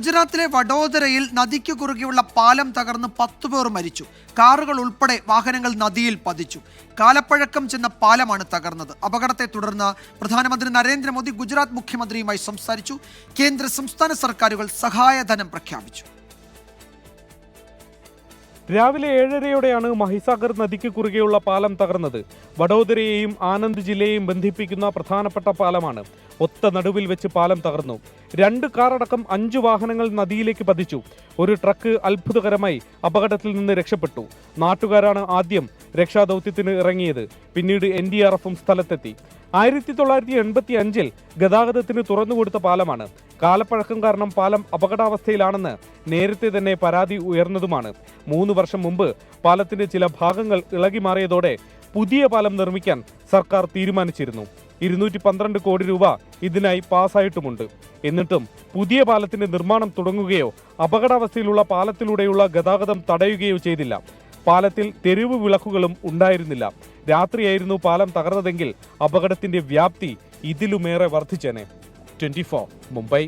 ഗുജറാത്തിലെ വഡോദരയിൽ നദിക്ക് കുറുകെയുള്ള പാലം തകർന്ന് 10 പേർ മരിച്ചു. കാറുകൾ ഉൾപ്പെടെ വാഹനങ്ങൾ നദിയിൽ പതിച്ചു. കാലപ്പഴക്കം ചെന്ന പാലമാണ് തകർന്നത്. അപകടത്തെ തുടർന്ന് പ്രധാനമന്ത്രി നരേന്ദ്രമോദി ഗുജറാത്ത് മുഖ്യമന്ത്രിയുമായി സംസാരിച്ചു. കേന്ദ്ര സംസ്ഥാന സർക്കാരുകൾ സഹായധനം പ്രഖ്യാപിച്ചു. രാവിലെ 7:30യോടെയാണ് മഹിസാഗർ നദിക്ക് കുറുകെയുള്ള പാലം തകർന്നത്. വഡോദരയെയും ആനന്ദ് ജില്ലയെയും ബന്ധിപ്പിക്കുന്ന പ്രധാനപ്പെട്ട പാലമാണ്. ഒത്ത നടുവിൽ വെച്ച് പാലം തകർന്നു. 2 കാറടക്കം 5 വാഹനങ്ങൾ നദിയിലേക്ക് പതിച്ചു. ഒരു ട്രക്ക് അത്ഭുതകരമായി അപകടത്തിൽ നിന്ന് രക്ഷപ്പെട്ടു. നാട്ടുകാരാണ് ആദ്യം രക്ഷാദൌത്യത്തിന് ഇറങ്ങിയത്. പിന്നീട് NDRFും സ്ഥലത്തെത്തി. 1985-ൽ ഗതാഗതത്തിന് തുറന്നുകൊടുത്ത പാലമാണ്. കാലപ്പഴക്കം കാരണം പാലം അപകടാവസ്ഥയിലാണെന്ന് നേരത്തെ തന്നെ പരാതി ഉയർന്നതുമാണ്. 3 വർഷം മുമ്പ് പാലത്തിന്റെ ചില ഭാഗങ്ങൾ ഇളകി മാറിയതോടെ പുതിയ പാലം നിർമ്മിക്കാൻ സർക്കാർ തീരുമാനിച്ചിരുന്നു. 212 കോടി രൂപ ഇതിനായി പാസ്സായിട്ടുമുണ്ട്. എന്നിട്ടും പുതിയ പാലത്തിന്റെ നിർമ്മാണം തുടങ്ങുകയോ അപകടാവസ്ഥയിലുള്ള പാലത്തിലൂടെയുള്ള ഗതാഗതം തടയുകയോ ചെയ്തില്ല. പാലത്തിൽ തെരുവ് വിളക്കുകളും ഉണ്ടായിരുന്നില്ല. രാത്രിയായിരുന്നു പാലം തകർന്നതെങ്കിൽ അപകടത്തിന്റെ വ്യാപ്തി ഇതിലുമേറെ വർദ്ധിച്ചേനെ. 24 മുംബൈ.